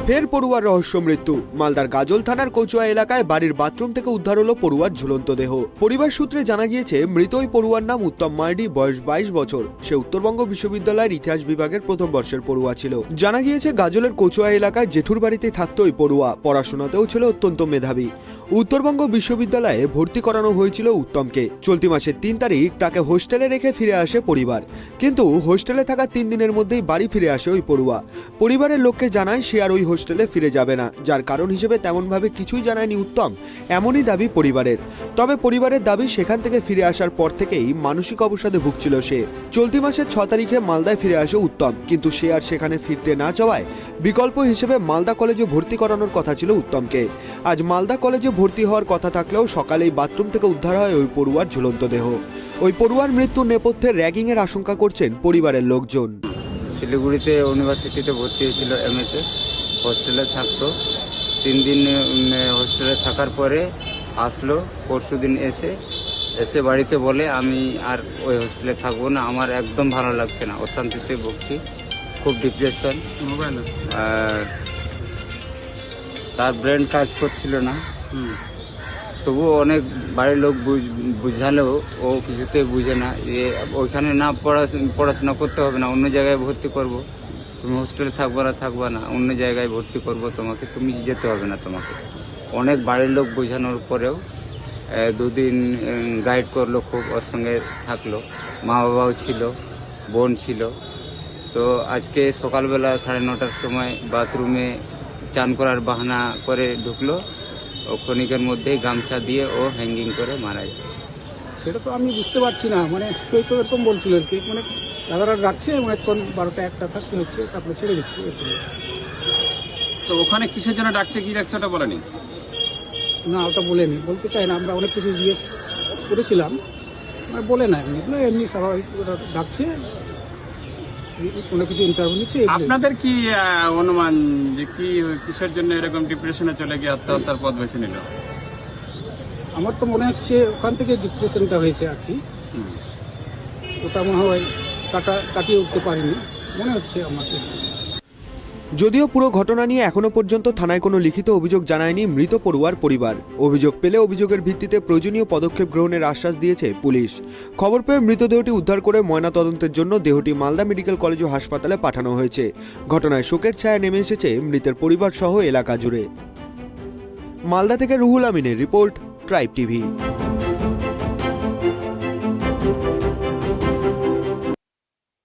ফের পড়ুয়ার রহস্য মৃত্যু। মালদার গাজল থানার কচুয়া এলাকায় বাড়ির বাথরুম থেকে উদ্ধার হলো পড়ুয়ার ঝুলন্ত দেহ। পরিবার সূত্রে জানা গিয়েছে, মৃত ওই পড়ুয়ার নাম উত্তম মার্ডি, বয়স 22 বছর। সে উত্তরবঙ্গ বিশ্ববিদ্যালয়ের ইতিহাস বিভাগের প্রথম বর্ষের পড়ুয়া ছিল। জানা গিয়েছে, গাজলের কচুয়া এলাকায় জেঠুর বাড়িতে থাকতো ওই পড়ুয়া। পড়াশোনাতেও ছিল অত্যন্ত মেধাবী। উত্তরবঙ্গ বিশ্ববিদ্যালয়ে ভর্তি করানো হয়েছিল উত্তমকে। চলতি মাসের 3 তারিখ তাকে হোস্টেলে রেখে ফিরে আসে পরিবার, কিন্তু হোস্টেলে থাকা 3 দিনের মধ্যেই বাড়ি ফিরে আসে ওই পড়ুয়া। পরিবারের লোককে জানায় সে আর ওই হোস্টেলে ফিরে যাবে না, যার কারণ হিসেবে তেমনভাবে কিছুই জানায়নি উত্তম, এমনই দাবি পরিবারের। তবে পরিবারের দাবি, সেখান থেকে ফিরে আসার পর থেকেই মানসিক অবসাদে ভুগছিল সে। চলতি মাসের 6 তারিখে মালদায় ফিরে আসে উত্তম, কিন্তু সে আর সেখানে ফিরতে না চাওয়ায় বিকল্প হিসেবে মালদা কলেজে ভর্তি করানোর কথা ছিল উত্তমকে। আজ মালদা কলেজে ভর্তি হওয়ার কথা থাকলেও সকালেই বাথরুম থেকে উদ্ধার হয় ওই পড়ুয়ার ঝুলন্ত দেহ। ওই পড়ুয়ার মৃত্যুর নেপথ্যে র্যাগিংয়ের আশঙ্কা করছেন পরিবারের লোকজন। শিলিগুড়িতে ইউনিভার্সিটিতে ভর্তি হয়েছিল এমএতে, হোস্টেলে থাকতো। 3 দিন হোস্টেলে থাকার পরে আসলো। পরশুদিন এসে বাড়িতে বলে, আমি আর ওই হোস্টেলে থাকবো না, আমার একদম ভালো লাগছে না, অশান্তিতে ভুগছি, খুব ডিপ্রেশন। আর তার ব্রেন কাজ করছিল না। তবুও অনেক বাড়ির লোক বুঝালেও ও কিছুতেই বুঝে না যে ওইখানে না পড়াশোনা করতে হবে না, অন্য জায়গায় ভর্তি করব, তুমি হোস্টেলে থাকবা না, অন্য জায়গায় ভর্তি করব তোমাকে, তুমি যেতে হবে না তোমাকে। অনেক বাড়ির লোক বোঝানোর পরেও 2 দিন গাইড করলো, খুব ওর সঙ্গে থাকলো, মা বাবাও ছিল, বোন ছিল। তো আজকে সকালবেলা 9:30টার সময় বাথরুমে চান করার বাহানা করে ঢুকলো। ও ক্ষণিকের মধ্যেই গামছা দিয়ে ও হ্যাঙ্গিং করে মারা যায়। সেটা তো আমি বুঝতে পারছি না, মানে কেউ তো এরকম বলছিল আর কি, মানে দাদারা রাখছে অনেকক্ষণ, 12টা-1টা থাকতে হচ্ছে, তারপরে ছেড়ে দিচ্ছে এরকম। তো ওখানে কিসের জন্য ডাকছে, কি ডাকছে ওটা বলেনি? না, ওটা বলেনি, বলতে চাই না। আমরা অনেক কিছু জিজ্ঞেস করেছিলাম, মানে বলে না, এমনি স্বাভাবিক ওরা ডাকছে, কোনো কিছু ইন্টারভিউ নিচ্ছে। আপনাদের কি অনুমান যে কি কিসের জন্য এরকম ডিপ্রেশনে চলে গিয়ে আত্মহত্যার পথ বেছে নিল? আমার তো মনে হচ্ছে ওখান থেকে ডিপ্রেশনটা হয়েছে আর কি। ওটা মনে হয় কাটিয়ে উঠতে পারিনি মনে হচ্ছে আমাকে। যদিও পুরো ঘটনা নিয়ে এখনো পর্যন্ত থানায় কোনো লিখিত অভিযোগ জানায়নি মৃত পড়ুয়ার পরিবার। অভিযোগ পেলে অভিযোগের ভিত্তিতে প্রয়োজনীয় পদক্ষেপ গ্রহণের আশ্বাস দিয়েছে পুলিশ। খবর পেয়ে মৃতদেহটি উদ্ধার করে ময়নাতদন্তের জন্য দেহটি মালদা মেডিকেল কলেজ ও হাসপাতালে পাঠানো হয়েছে। ঘটনায় শোকের ছায়া নেমে এসেছে মৃতের পরিবার সহ এলাকা জুড়ে। মালদা থেকে রুহুল আমিনের রিপোর্ট, ট্রাইব টিভি।